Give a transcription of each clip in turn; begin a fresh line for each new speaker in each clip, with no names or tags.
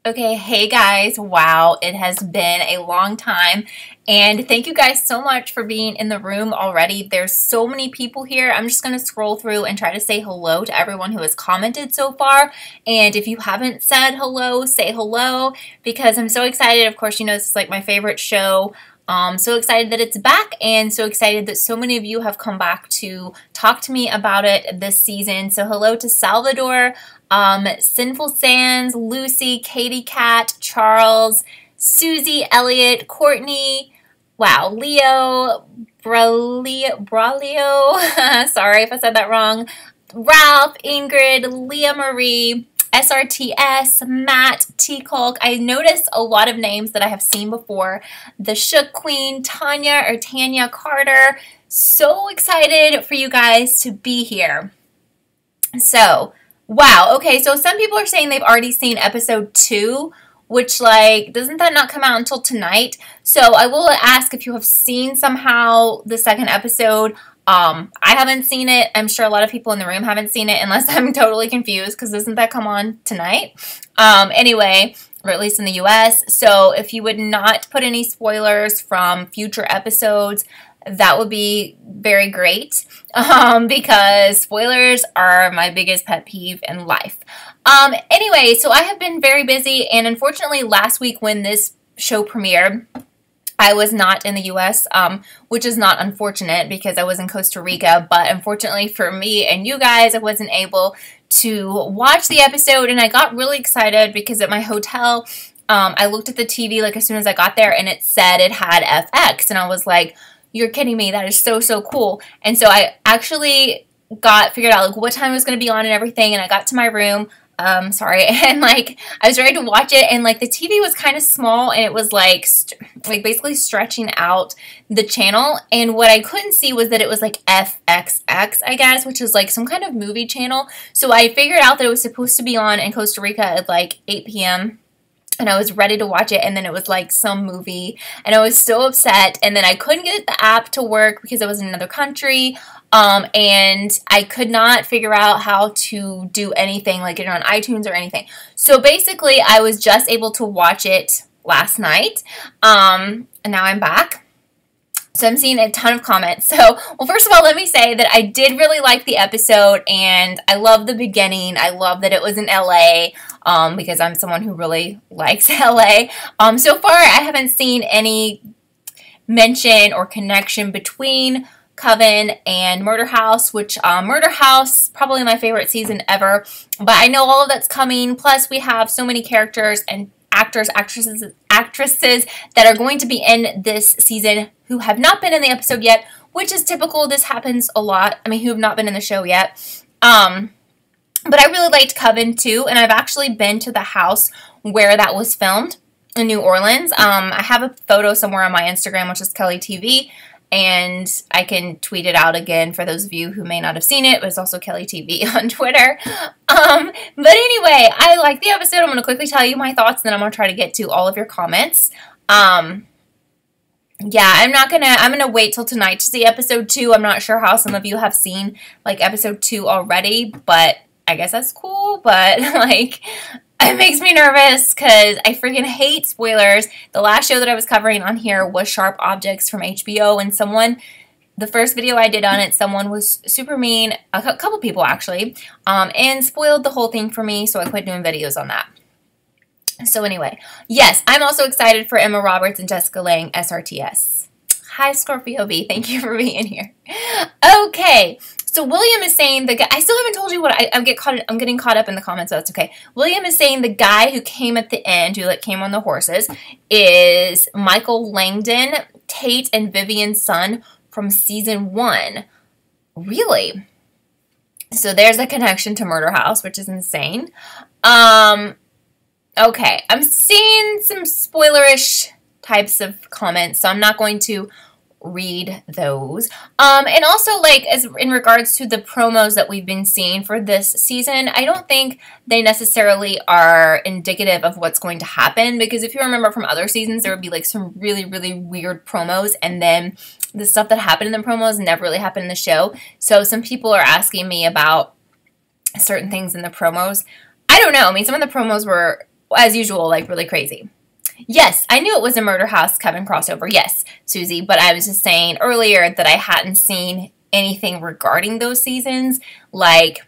Okay, hey guys, wow, it has been a long time, and thank you guys so much for being in the room already. There's so many people here. I'm just going to scroll through and try to say hello to everyone who has commented so far, and if you haven't said hello, say hello, because I'm so excited. Of course, you know, this is like my favorite show. So excited that it's back, and so excited that so many of you have come back to talk to me about it this season. So hello to Salvador, Sinful Sands, Lucy, Katie Cat, Charles, Susie, Elliot, Courtney, wow, Leo, Braulio, sorry if I said that wrong, Ralph, Ingrid, Leah Marie, SRTS, Matt, T. Colk. I noticed a lot of names that I have seen before. The Shook Queen, Tanya Carter. So excited for you guys to be here. So, wow. Okay, so some people are saying they've already seen episode 2, which, like, doesn't that not come out until tonight? So I will ask if you have seen somehow the second episode. I haven't seen it. I'm sure a lot of people in the room haven't seen it, unless I'm totally confused, because doesn't that come on tonight? Anyway, or at least in the US. So if you would not put any spoilers from future episodes, that would be very great, because spoilers are my biggest pet peeve in life. Anyway, so I have been very busy, and unfortunately last week when this show premiered, I was not in the U.S., which is not unfortunate because I was in Costa Rica, but unfortunately for me and you guys, I wasn't able to watch the episode, and I got really excited because at my hotel, I looked at the TV like as soon as I got there, and it said it had FX, and I was like, you're kidding me, that is so, so cool. And so I actually figured out like what time it was going to be on and everything, and I got to my room, and like I was ready to watch it, and like the TV was kind of small, and it was like basically stretching out the channel, and what I couldn't see was that it was like FXX, I guess, which is like some kind of movie channel. So I figured out that it was supposed to be on in Costa Rica at like 8 p.m. and I was ready to watch it, and then it was like some movie, and I was so upset, and then I couldn't get the app to work because I was in another country, and I could not figure out how to do anything, like get it on iTunes or anything. So basically, I was just able to watch it last night, and now I'm back. So I'm seeing a ton of comments. So, well, first of all, let me say that I did really like the episode, and I love the beginning. I love that it was in LA, because I'm someone who really likes LA. So far, I haven't seen any mention or connection between Coven and Murder House, which Murder House, probably my favorite season ever, but I know all of that's coming. Plus, we have so many characters and actresses that are going to be in this season who have not been in the episode yet, which is typical. This happens a lot. I mean, who have not been in the show yet. But I really liked Coven too, and I've actually been to the house where that was filmed in New Orleans. I have a photo somewhere on my Instagram, which is Kelly TV, and I can tweet it out again for those of you who may not have seen it, but it's also Kelly TV on Twitter. But anyway, I like the episode. I'm going to quickly tell you my thoughts, and then I'm going to try to get to all of your comments. Yeah, I'm going to wait till tonight to see episode 2. I'm not sure how some of you have seen, like, episode 2 already, but I guess that's cool, but, like, it makes me nervous because I freaking hate spoilers. The last show that I was covering on here was Sharp Objects from HBO, and the first video I did on it, someone was super mean, a couple people actually, and spoiled the whole thing for me, so I quit doing videos on that. So anyway, yes, I'm also excited for Emma Roberts and Jessica Lange, SRTS. Hi, Scorpio V. Thank you for being here. Okay, so William is saying the guy. I still haven't told you what I'm getting caught up in the comments, so that's okay. William is saying the guy who came at the end, who like came on the horses, is Michael Langdon, Tate and Vivian's son from season 1. Really? So there's a connection to Murder House, which is insane. Okay, I'm seeing some spoilerish types of comments, so I'm not going to read those. And also, like, as in regards to the promos that we've been seeing for this season, I don't think they necessarily are indicative of what's going to happen, because if you remember from other seasons, there would be like some really, really weird promos, and then the stuff that happened in the promos never really happened in the show. So some people are asking me about certain things in the promos. I don't know. I mean, some of the promos were as usual, like really crazy. Yes, I knew it was a Murder House Kevin crossover. Yes, Susie, but I was just saying earlier that I hadn't seen anything regarding those seasons, like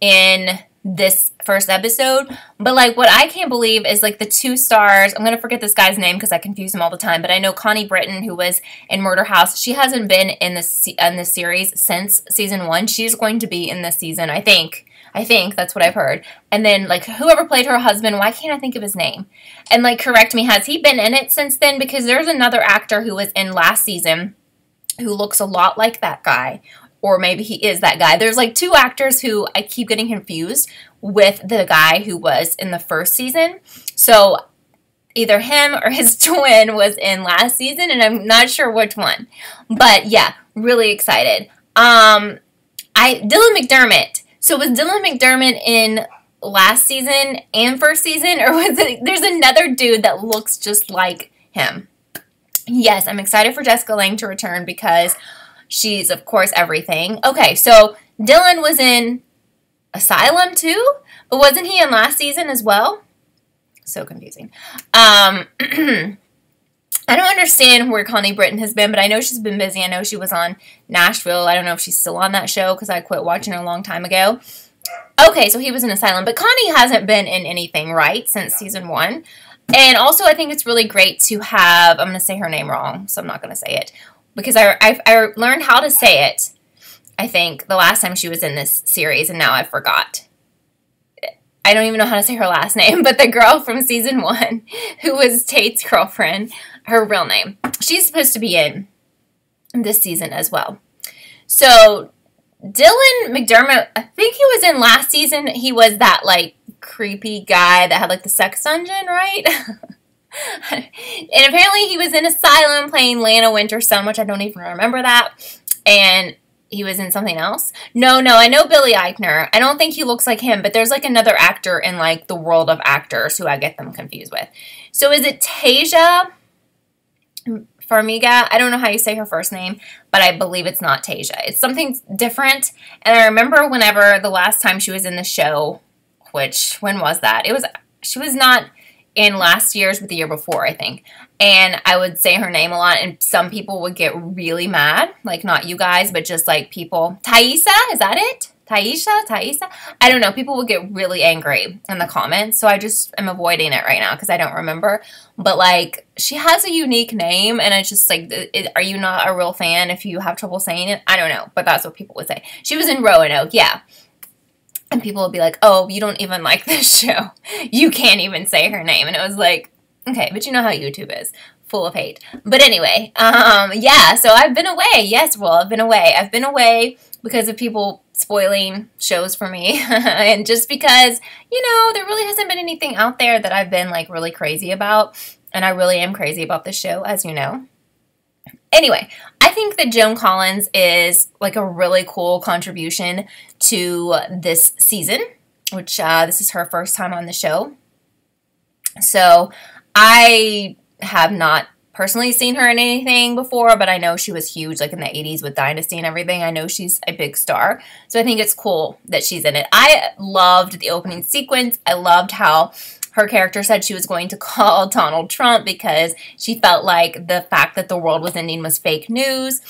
in this first episode. But like what I can't believe is like the 2 stars, I'm going to forget this guy's name because I confuse him all the time, but I know Connie Britton, who was in Murder House, she hasn't been in this series since season 1. She's going to be in this season, I think. That's what I've heard. And then, like, whoever played her husband, why can't I think of his name? And, like, correct me, has he been in it since then? Because there's another actor who was in last season who looks a lot like that guy. Or maybe he is that guy. There's, like, 2 actors who I keep getting confused with the guy who was in the first season. So, either him or his twin was in last season, and I'm not sure which one. But, yeah, really excited. Dylan McDermott. So was Dylan McDermott in last season and first season? Or was it, there's another dude that looks just like him. Yes, I'm excited for Jessica Lange to return because she's, of course, everything. Okay, so Dylan was in Asylum too? But wasn't he in last season as well? So confusing. I don't understand where Connie Britton has been, but I know she's been busy. I know she was on Nashville. I don't know if she's still on that show because I quit watching her a long time ago. Okay, so he was in Asylum. But Connie hasn't been in anything, right, since season 1. And also, I think it's really great to have, I'm going to say her name wrong, so I'm not going to say it. Because I learned how to say it, I think, the last time she was in this series, and now I forgot. I don't even know how to say her last name, but the girl from season 1 who was Tate's girlfriend, her real name. She's supposed to be in this season as well. So, Dylan McDermott, I think he was in last season. He was that, like, creepy guy that had, like, the sex dungeon, right? And apparently he was in Asylum playing Lana Winter's son, which I don't even remember that. And he was in something else? No, I know Billy Eichner. I don't think he looks like him, but there's like another actor in like the world of actors who I get them confused with. So is it Tasia Farmiga? I don't know how you say her first name, but I believe it's not Tasia. It's something different. And I remember whenever the last time she was in the show, when was that? She was not in last year's, but the year before, I think. And I would say her name a lot, and some people would get really mad. Like, not you guys, but just, like, people. Thaisa? Is that it? Thaisa? I don't know. People would get really angry in the comments, so I just am avoiding it right now because I don't remember. But, like, she has a unique name, and it's just, like, are you not a real fan if you have trouble saying it? I don't know, but that's what people would say. She was in Roanoke, yeah. And people would be like, oh, you don't even like this show. You can't even say her name. And it was like, okay, but you know how YouTube is. Full of hate. But anyway, yeah, so I've been away. Yes, well, I've been away. I've been away because of people spoiling shows for me. And just because, you know, there really hasn't been anything out there that I've been, like, really crazy about. And I really am crazy about this show, as you know. Anyway, I think that Joan Collins is like a really cool contribution to this season, which this is her first time on the show. So I have not personally seen her in anything before, but I know she was huge like in the 80s with Dynasty and everything. I know she's a big star. So I think it's cool that she's in it. I loved the opening sequence. I loved how her character said she was going to call Donald Trump because she felt like the fact that the world was ending was fake news.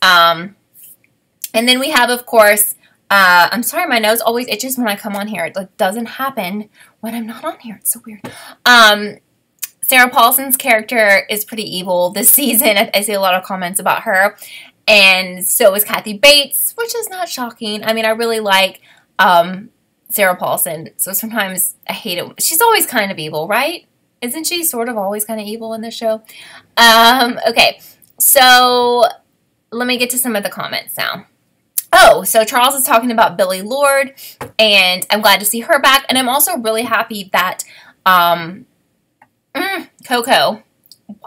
And then we have, of course, I'm sorry, my nose always itches when I come on here. It like, doesn't happen when I'm not on here. It's so weird. Sarah Paulson's character is pretty evil this season. I see a lot of comments about her. And so is Kathy Bates, which is not shocking. I mean, I really like Sarah Paulson, so sometimes I hate it. She's always kind of evil, right? Isn't she sort of always kind of evil in this show? Okay, so let me get to some of the comments now. Oh, so Charles is talking about Billie Lourd, and I'm glad to see her back, and I'm also really happy that Coco,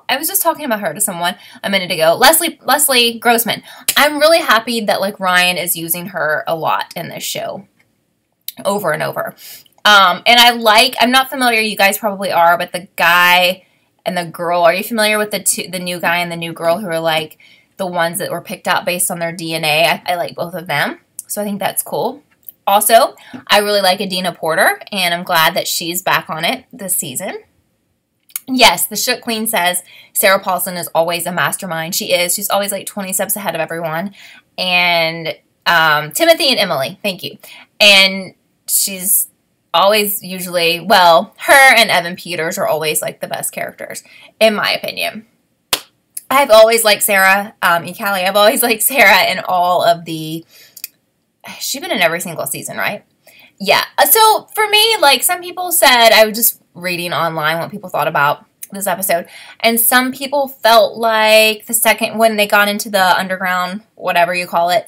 I was just talking about her to someone a minute ago, Leslie Grossman. I'm really happy that like Ryan is using her a lot in this show. Over and over. And I'm not familiar, you guys probably are, but the guy and the girl, are you familiar with the new guy and the new girl who are like the ones that were picked out based on their DNA? I like both of them. So I think that's cool. Also, I really like Adina Porter, and I'm glad that she's back on it this season. Yes, the Shook Queen says Sarah Paulson is always a mastermind. She is. She's always like 20 steps ahead of everyone. And Timothy and Emily, thank you. And she's always usually, well, her and Evan Peters are always like the best characters, in my opinion. I've always liked Sarah E. Callie. I've always liked Sarah in all of the, she's been in every single season, right? Yeah. So for me, like some people said, I was just reading online what people thought about this episode, and some people felt like the second, when they got into the underground, whatever you call it,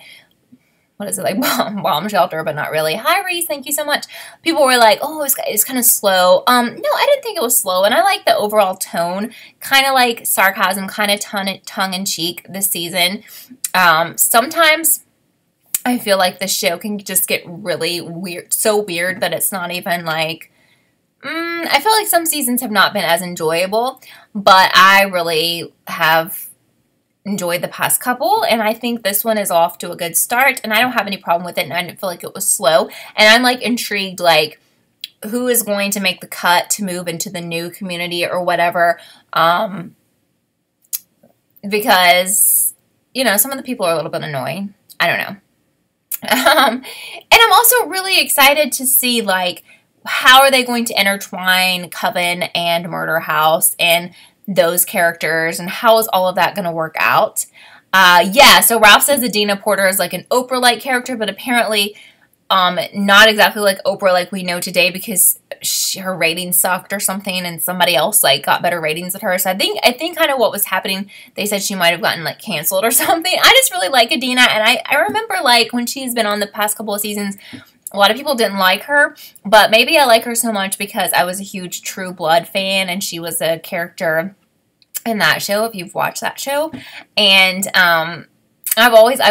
what is it, like bomb shelter, but not really. Hi, Reese, thank you so much. People were like, oh, it's kind of slow. No, I didn't think it was slow, and I like the overall tone, kind of like sarcasm, kind of tongue-in-cheek this season. Sometimes I feel like the show can just get really weird, so weird that it's not even like, I feel like some seasons have not been as enjoyable, but I really have enjoyed the past couple, and I think this one is off to a good start, and I don't have any problem with it, and I didn't feel like it was slow, and I'm like intrigued, like who is going to make the cut to move into the new community or whatever, because, you know, some of the people are a little bit annoying. I don't know. And I'm also really excited to see, like, how are they going to intertwine Coven and Murder House and those characters, and how is all of that going to work out? Yeah, so Ralph says Adina Porter is like an Oprah-like character, but apparently not exactly like Oprah like we know today, because her ratings sucked or something, and somebody else like got better ratings than her. So I think kind of what was happening, they said she might have gotten like canceled or something. I just really like Adina, and I remember like when she's been on the past couple of seasons, a lot of people didn't like her, but maybe I like her so much because I was a huge True Blood fan, and she was a character in that show, if you've watched that show. And I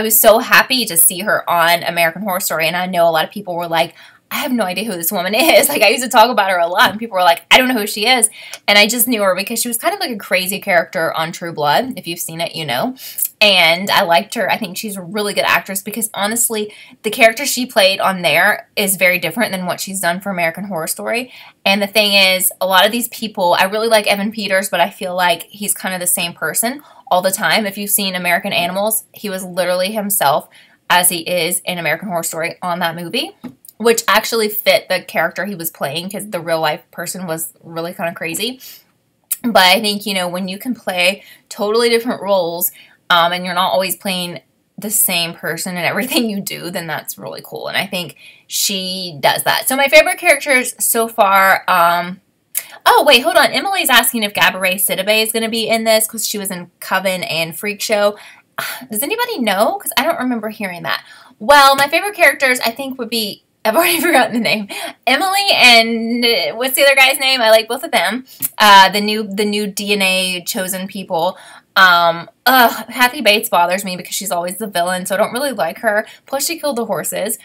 was so happy to see her on American Horror Story, and I know a lot of people were like, I have no idea who this woman is. Like, I used to talk about her a lot, and people were like, I don't know who she is. And I just knew her because she was kind of like a crazy character on True Blood. If you've seen it, you know. And I liked her. I think she's a really good actress because, honestly, the character she played on there is very different than what she's done for American Horror Story. And the thing is, a lot of these people, I really like Evan Peters, but I feel like he's kind of the same person all the time. If you've seen American Animals, he was literally himself as he is in American Horror Story on that movie, which actually fit the character he was playing because the real life person was really kind of crazy. But I think, you know, when you can play totally different roles, and you're not always playing the same person in everything you do, then that's really cool. And I think she does that. So my favorite characters so far, oh, wait, hold on. Emily's asking if Gabourey Sidibe is going to be in this because she was in Coven and Freak Show. Does anybody know? Because I don't remember hearing that. Well, my favorite characters, I think, would be, I've already forgotten the name, Emily and what's the other guy's name? I like both of them. The new DNA chosen people. Kathy Bates bothers me because she's always the villain, so I don't really like her. Plus, she killed the horses.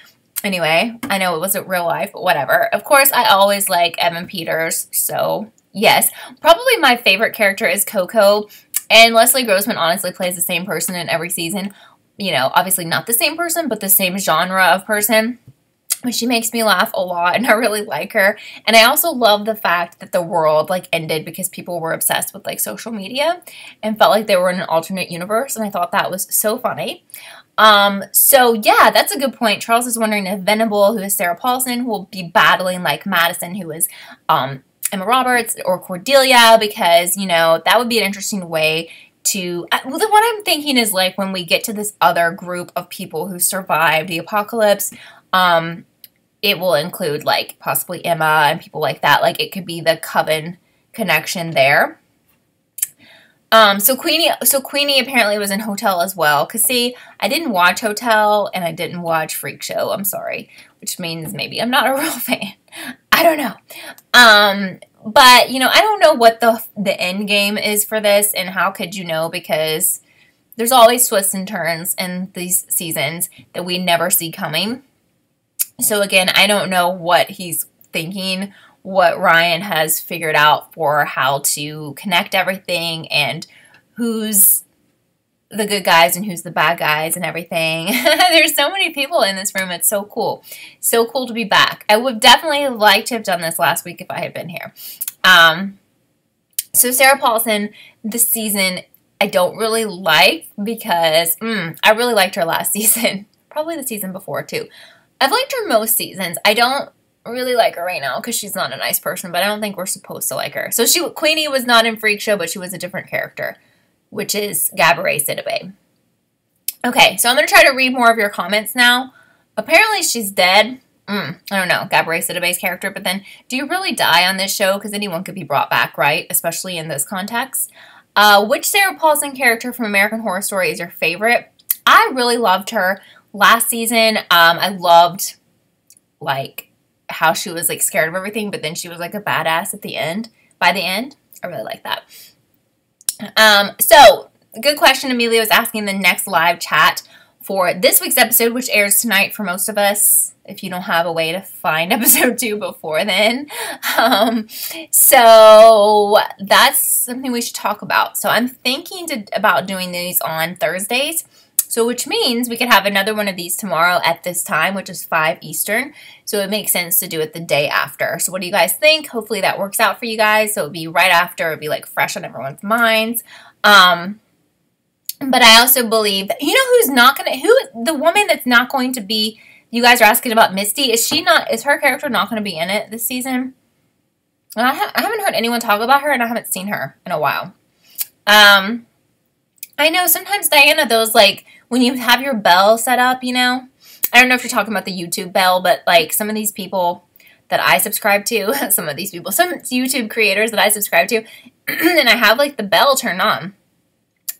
Anyway, I know it wasn't real life, but whatever. Of course, I always like Evan Peters, so yes. Probably my favorite character is Coco, and Leslie Grossman honestly plays the same person in every season. You know, obviously not the same person, but the same genre of person. But she makes me laugh a lot, and I really like her. And I also love the fact that the world, like, ended because people were obsessed with, like, social media and felt like they were in an alternate universe, and I thought that was so funny. So, yeah, that's a good point. Charles is wondering if Venable, who is Sarah Paulson, will be battling, like, Madison, who is Emma Roberts, or Cordelia, because, you know, that would be an interesting way to, well, what I'm thinking is, like, when we get to this other group of people who survived the apocalypse, it will include, like, possibly Emma and people like that. Like, it could be the Coven connection there. So Queenie apparently was in Hotel as well. Because, see, I didn't watch Hotel and I didn't watch Freak Show. I'm sorry. Which means maybe I'm not a real fan. I don't know. But, you know, I don't know what the end game is for this, and how could you know, because there's always twists and turns in these seasons that we never see coming. So again, I don't know what he's thinking, what Ryan has figured out for how to connect everything, and who's the good guys and who's the bad guys and everything. There's so many people in this room. It's so cool. So cool to be back. I would definitely like to have done this last week if I had been here. So Sarah Paulson, this season, I don't really like because I really liked her last season. Probably the season before, too. I've liked her most seasons. I don't really like her right now because she's not a nice person, but I don't think we're supposed to like her. So Queenie was not in Freak Show, but she was a different character, which is Gabourey Sidibe. Okay, so I'm going to try to read more of your comments now. Apparently she's dead. I don't know, Gabourey Sidibe's character, but then do you really die on this show? Because anyone could be brought back, right? Especially in this context. Which Sarah Paulson character from American Horror Story is your favorite? I really loved her last season. I loved, like, how she was, like, scared of everything, but then she was, like, a badass at the end. By the end, I really like that. So, good question. Amelia was asking the next live chat for this week's episode, which airs tonight for most of us, if you don't have a way to find episode 2 before then. So that's something we should talk about. So I'm thinking about doing these on Thursdays, so which means we could have another one of these tomorrow at this time, which is 5 Eastern. So it makes sense to do it the day after. So what do you guys think? Hopefully that works out for you guys. So it'll be right after. It'll be like fresh on everyone's minds. But I also believe that, you know who's not going to, the woman that's not going to be, you guys are asking about Misty, is her character not going to be in it this season? I haven't heard anyone talk about her, and I haven't seen her in a while. I know sometimes, Diana, those, like, when you have your bell set up, you know, I don't know if you're talking about the YouTube bell, but, like, some of these people that I subscribe to, some YouTube creators that I subscribe to, and I have, like, the bell turned on.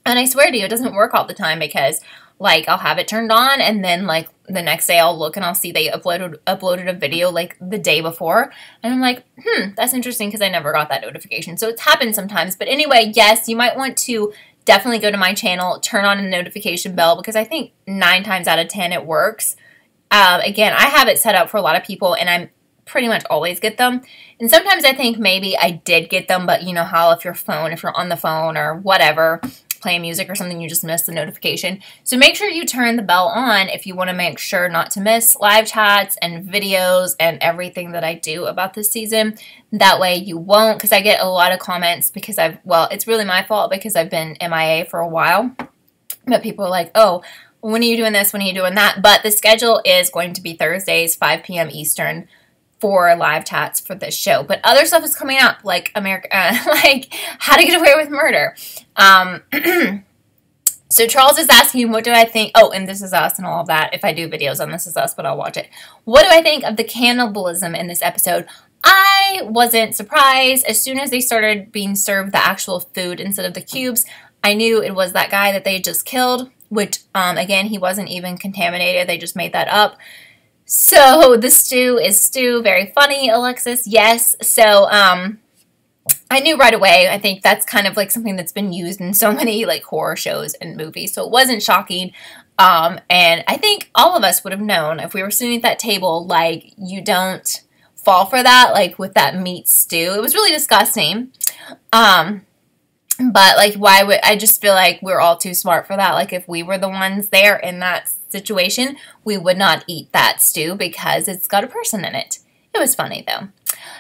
And I swear to you, it doesn't work all the time because, like, I'll have it turned on and then, like, the next day I'll look and I'll see they uploaded a video, like, the day before. And I'm like, that's interesting because I never got that notification. So it's happened sometimes. But anyway, yes, you might want to definitely go to my channel, turn on a notification bell because I think 9 times out of 10 it works. Again, I have it set up for a lot of people and I'm pretty much always get them. And sometimes I think maybe I did get them, but you know how if you're on the phone or whatever, playing music or something, you just miss the notification. So make sure you turn the bell on if you want to make sure not to miss live chats and videos and everything that I do about this season. That way you won't, because I get a lot of comments because it's really my fault because I've been MIA for a while. But people are like, oh, when are you doing this? When are you doing that? But the schedule is going to be Thursdays, 5 p.m. Eastern for live chats for this show. But other stuff is coming up, like like How to Get Away with Murder. So Charles is asking, what do I think? Oh, and This Is Us and all of that. If I do videos on This Is Us, but I'll watch it. What do I think of the cannibalism in this episode? I wasn't surprised. As soon as they started being served the actual food instead of the cubes, I knew it was that guy that they had just killed, which, again, he wasn't even contaminated. They just made that up. So the stew is stew. Very funny, Alexis. Yes. So, I knew right away. I think that's kind of like something that's been used in so many like horror shows and movies. So it wasn't shocking. And I think all of us would have known if we were sitting at that table, like, you don't fall for that, like with that meat stew. It was really disgusting. But like, why would, I just feel like we're all too smart for that. Like if we were the ones there in that situation, we would not eat that stew because it's got a person in it. It was funny though.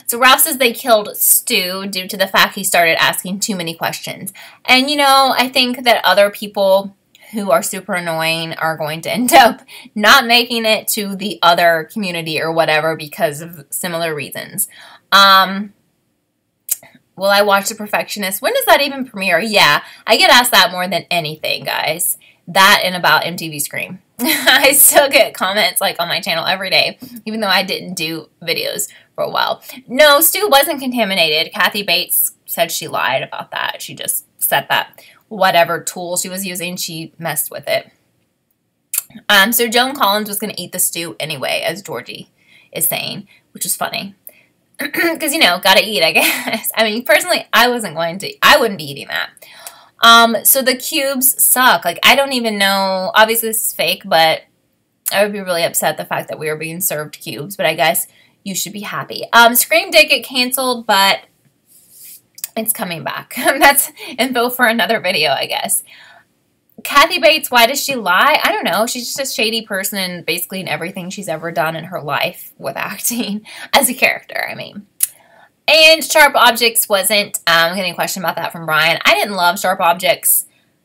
So Ralph says they killed Stu due to the fact he started asking too many questions. And you know, I think that other people who are super annoying are going to end up not making it to the other community or whatever because of similar reasons. Will I watch The Perfectionist? When does that even premiere? Yeah, I get asked that more than anything, guys. That and about MTV Scream. I still get comments like on my channel every day, even though I didn't do videos for a while. No, Stu wasn't contaminated. Kathy Bates said she lied about that. She just said that whatever tool she was using, she messed with it. So Joan Collins was going to eat the stew anyway, as Georgie is saying, which is funny. Because, you know, gotta eat, I guess. I mean, personally, I wouldn't be eating that. So the cubes suck. Like, I don't even know. Obviously, this is fake, but I would be really upset at the fact that we were being served cubes. But I guess you should be happy. Scream did get canceled, but it's coming back. That's info for another video, I guess. Kathy Bates, why does she lie? I don't know. She's just a shady person basically in everything she's ever done in her life with acting as a character, I mean. And Sharp Objects wasn't, I'm getting a question about that from Brian. I didn't love Sharp Objects,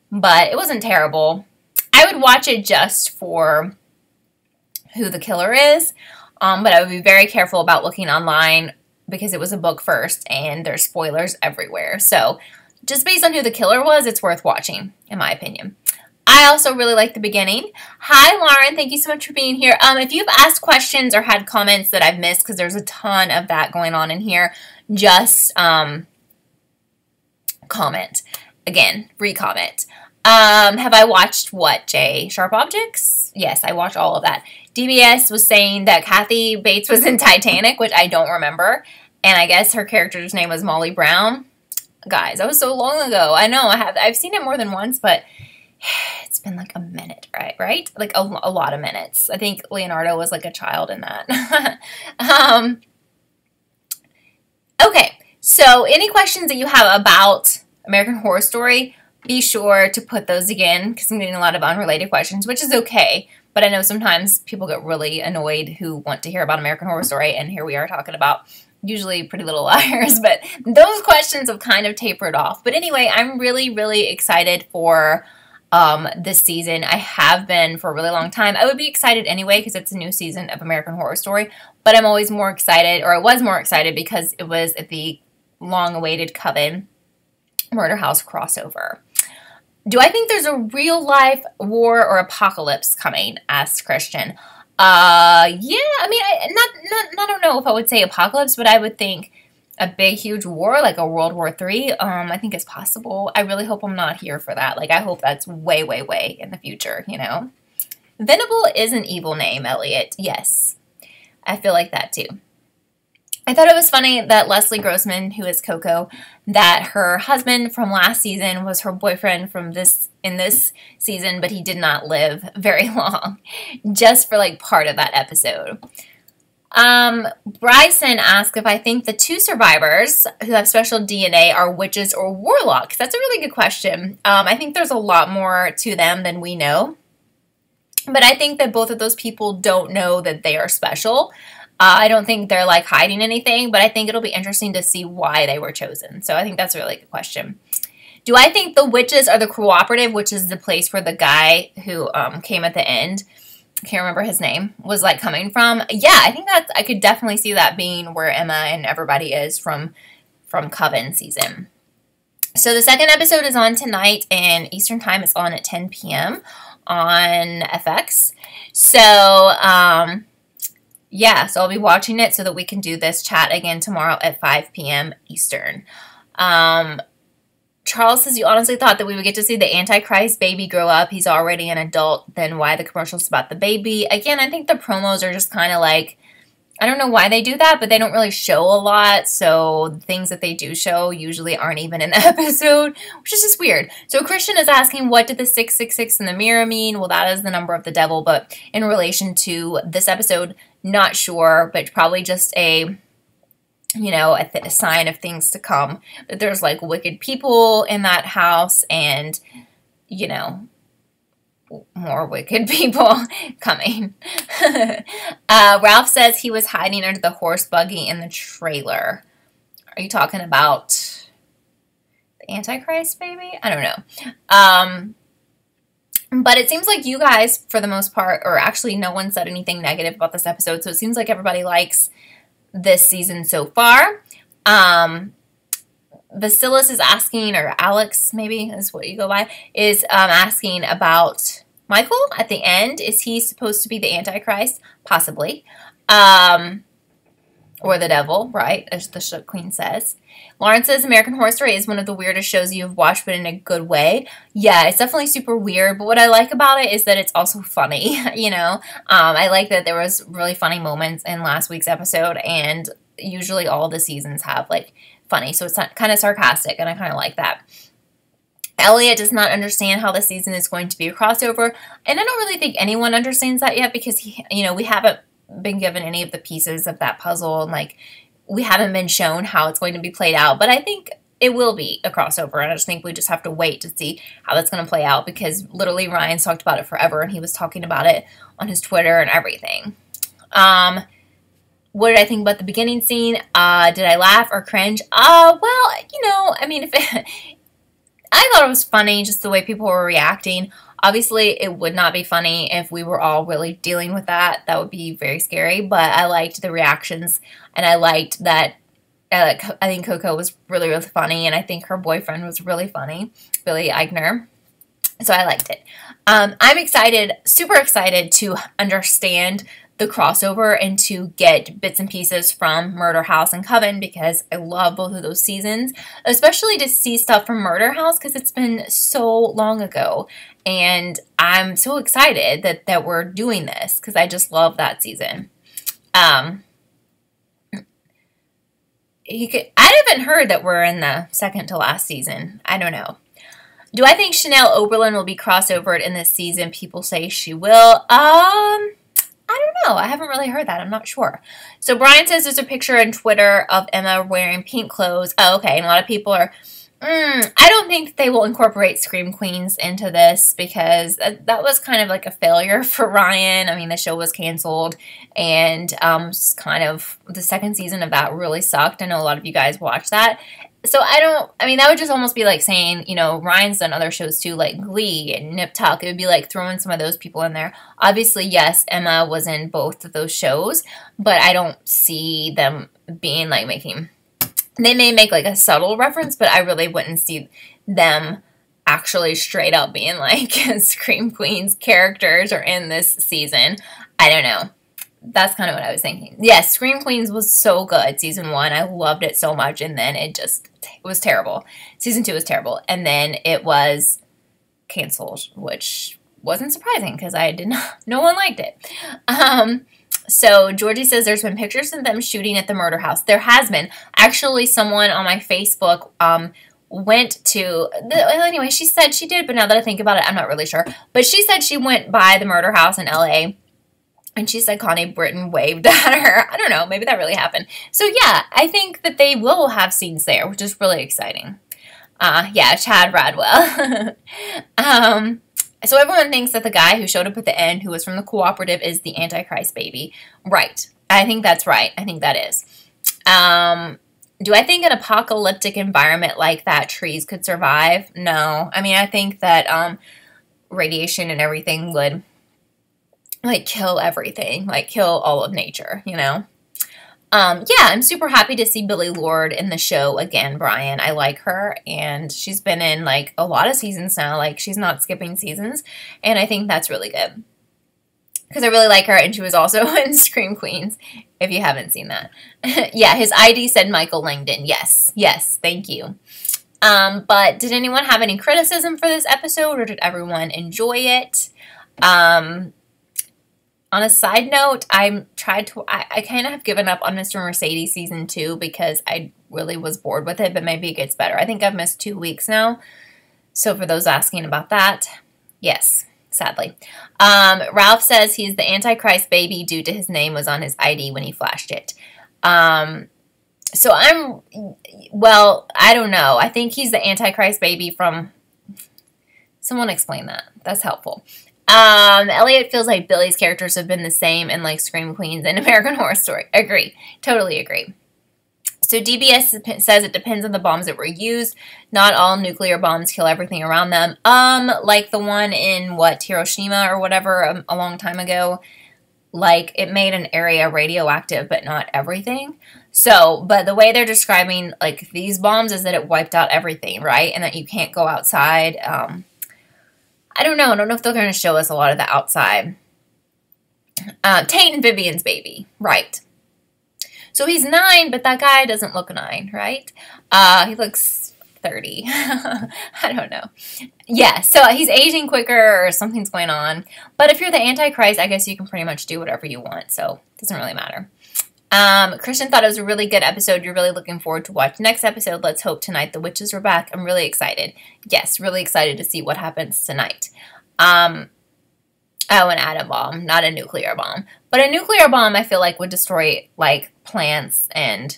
but it wasn't terrible. I would watch it just for who the killer is, but I would be very careful about looking online because it was a book first and there's spoilers everywhere. So just based on who the killer was, it's worth watching, in my opinion. I also really like the beginning. Hi, Lauren. Thank you so much for being here. If you've asked questions or had comments that I've missed, because there's a ton of that going on in here, just comment. Again, re-comment. Have I watched what, Jay? Sharp Objects? Yes, I watched all of that. DBS was saying that Kathy Bates was in Titanic, which I don't remember. And I guess her character's name was Molly Brown. Guys, that was so long ago. I know, I've seen it more than once, but it's been like a minute, right? Like a lot of minutes. I think Leonardo was like a child in that. Okay, so any questions that you have about American Horror Story, be sure to put those again, because I'm getting a lot of unrelated questions, which is okay. But I know sometimes people get really annoyed who want to hear about American Horror Story, and here we are talking about usually Pretty Little Liars, but those questions have kind of tapered off. But anyway, I'm really, really excited for this season. I have been for a really long time. I would be excited anyway because it's a new season of American Horror Story, but I'm always more excited, or I was more excited because it was the long-awaited Coven Murder House crossover. Do I think there's a real-life war or apocalypse coming? Asked Christian. Yeah, I mean, I don't know if I would say apocalypse, but I would think a big, huge war, like a World War III, I think is possible. I really hope I'm not here for that. Like, I hope that's way, way, way in the future, you know? Venable is an evil name, Elliot. Yes, I feel like that too. I thought it was funny that Leslie Grossman, who is Coco, that her husband from last season was her boyfriend from in this season, but he did not live very long, just for like part of that episode. Bryson asked if I think the two survivors who have special DNA are witches or warlocks. That's a really good question. I think there's a lot more to them than we know, but I think that both of those people don't know that they are special. I don't think they're like hiding anything, but I think it'll be interesting to see why they were chosen. So I think that's a really good question. Do I think the witches are the cooperative, which is the place where the guy who came at the end, I can't remember his name, was like coming from? Yeah, I think I could definitely see that being where Emma and everybody is from Coven season. So the second episode is on tonight, and Eastern Time is on at 10 p.m. on FX. So, yeah, so I'll be watching it so that we can do this chat again tomorrow at 5 p.m. Eastern. Charles says, you honestly thought that we would get to see the Antichrist baby grow up. He's already an adult. Then why the commercials about the baby? Again, I think the promos are just kind of like, I don't know why they do that, but they don't really show a lot. So the things that they do show usually aren't even in the episode, which is just weird. So Christian is asking, what did the 666 in the mirror mean? Well, that is the number of the devil, but in relation to this episode, not sure, but probably just a, you know, a sign of things to come. That there's like wicked people in that house and, you know, more wicked people coming. Ralph says he was hiding under the horse buggy in the trailer. Are you talking about the Antichrist baby? I don't know. But it seems like you guys, for the most part, or actually no one said anything negative about this episode, so it seems like everybody likes this season so far. Bacillus is asking, or Alex maybe is what you go by, is asking about Michael at the end. Is he supposed to be the Antichrist? Possibly. Or the devil, right, as the Shook Queen says. Lauren says, American Horror Story is one of the weirdest shows you've watched, but in a good way. Yeah, it's definitely super weird, but what I like about it is that it's also funny, you know. I like that there was really funny moments in last week's episode, and usually all the seasons have, like, funny, so it's kind of sarcastic, and I kind of like that. Elliot does not understand how the season is going to be a crossover, and I don't really think anyone understands that yet, because, you know, we haven't been given any of the pieces of that puzzle, and, like, we haven't been shown how it's going to be played out, but I think it will be a crossover, and I just think we just have to wait to see how that's going to play out, because literally Ryan's talked about it forever, and he was talking about it on his Twitter and everything. What did I think about the beginning scene? Did I laugh or cringe? Well, you know, I mean, I thought it was funny, just the way people were reacting. Obviously, it would not be funny if we were all really dealing with that. That would be very scary, but I liked the reactions, and I liked that. I think Coco was really, really funny, and I think her boyfriend was really funny, Billy Eichner. So I liked it. I'm excited, super excited to understand the crossover and to get bits and pieces from Murder House and Coven, because I love both of those seasons, especially to see stuff from Murder House because it's been so long ago, and I'm so excited that we're doing this because I just love that season. I haven't heard that we're in the second to last season. I don't know. Do I think Chanel Oberlin will be crossovered in this season? People say she will. I don't know. I haven't really heard that. I'm not sure. So Brian says there's a picture on Twitter of Emma wearing pink clothes. Oh, okay. And a lot of people are, I don't think they will incorporate Scream Queens into this, because that was kind of like a failure for Ryan. I mean, the show was canceled, and kind of the second season of that really sucked. I know a lot of you guys watched that. So I mean, that would just almost be like saying, you know, Ryan's done other shows too, like Glee and Nip Tuck. It would be like throwing some of those people in there. Obviously, yes, Emma was in both of those shows, but I don't see them being like making, they may make like a subtle reference, but I really wouldn't see them actually straight up being like Scream Queens characters or in this season. I don't know. That's kind of what I was thinking. Yes, Scream Queens was so good. Season 1, I loved it so much, and then it was terrible. Season 2 was terrible, and then it was canceled, which wasn't surprising because no one liked it. So Georgie says there's been pictures of them shooting at the Murder House. There has been. Actually, someone on my Facebook went to, anyway, she said she did, but now that I think about it, I'm not really sure. But she said she went by the Murder House in LA, and she said Connie Britton waved at her. I don't know. Maybe that really happened. So, yeah, I think that they will have scenes there, which is really exciting. Yeah, Chad Bradwell. So everyone thinks that the guy who showed up at the end, who was from the cooperative, is the Antichrist baby. Right. I think that's right. I think that is. Do I think an apocalyptic environment like that trees could survive? No. I mean, I think that radiation and everything would like kill everything, like kill all of nature, you know? Yeah, I'm super happy to see Billie Lourd in the show again, Brian. I like her, and she's been in like a lot of seasons now. Like, she's not skipping seasons, and I think that's really good because I really like her, and she was also in Scream Queens, if you haven't seen that. Yeah, his ID said Michael Langdon. Yes, yes, thank you. But did anyone have any criticism for this episode, or did everyone enjoy it? On a side note, I kind of have given up on Mr. Mercedes Season 2 because I really was bored with it, but maybe it gets better. I think I've missed 2 weeks now. So for those asking about that, yes, sadly. Ralph says he's the Antichrist baby due to his name was on his ID when he flashed it. So well, I don't know. I think he's the Antichrist baby from, someone explain that. That's helpful. Elliot feels like Billy's characters have been the same in like Scream Queens and American Horror Story. Agree. Totally agree. So DBS says it depends on the bombs that were used. Not all nuclear bombs kill everything around them. Like the one in Hiroshima or whatever a long time ago. Like it made an area radioactive, but not everything. So, but the way they're describing like these bombs is that it wiped out everything, right? And that you can't go outside. I don't know. I don't know if they're going to show us a lot of the outside. Tate and Vivian's baby. Right. So he's 9, but that guy doesn't look 9, right? He looks 30. I don't know. Yeah, so he's aging quicker or something's going on. But if you're the Antichrist, I guess you can pretty much do whatever you want. So it doesn't really matter. Christian thought it was a really good episode. You're really looking forward to watch next episode. Let's hope tonight the witches are back. I'm really excited. Yes, really excited to see what happens tonight. Oh, an atom bomb, not a nuclear bomb. But a nuclear bomb, I feel like, would destroy, like, plants and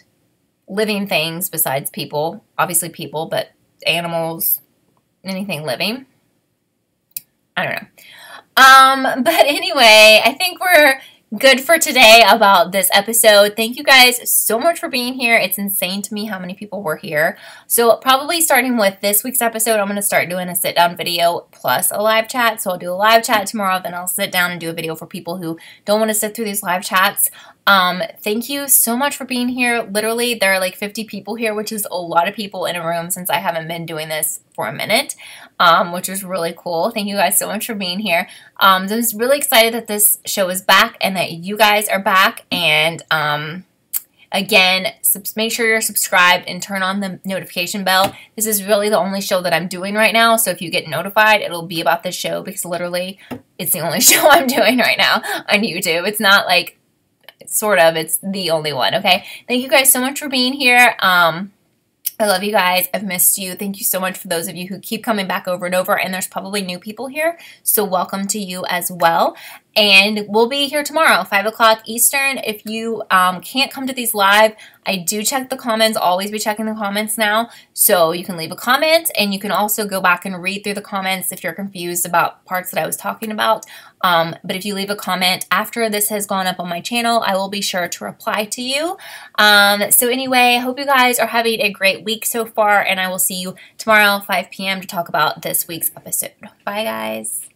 living things besides people. Obviously people, but animals, anything living. I don't know. But anyway, I think we're good for today about this episode. Thank you guys so much for being here. It's insane to me how many people were here. So probably starting with this week's episode, I'm going to start doing a sit down video plus a live chat. So I'll do a live chat tomorrow, then I'll sit down and do a video for people who don't want to sit through these live chats. Thank you so much for being here. Literally, there are like 50 people here, which is a lot of people in a room since I haven't been doing this for a minute, which is really cool. Thank you guys so much for being here. I'm just really excited that this show is back and that you guys are back. And again, make sure you're subscribed and turn on the notification bell. This is really the only show that I'm doing right now. So if you get notified, it'll be about this show because literally it's the only show I'm doing right now on YouTube. It's not like sort of, it's the only one, okay? Thank you guys so much for being here. I love you guys. I've missed you. Thank you so much for those of you who keep coming back over and over, and there's probably new people here, so welcome to you as well. And we'll be here tomorrow, 5 o'clock Eastern. If you can't come to these live, I do check the comments, always be checking the comments now. So you can leave a comment, and you can also go back and read through the comments if you're confused about parts that I was talking about. But if you leave a comment after this has gone up on my channel, I will be sure to reply to you. So anyway, I hope you guys are having a great week so far, and I will see you tomorrow, 5 p.m. to talk about this week's episode. Bye, guys.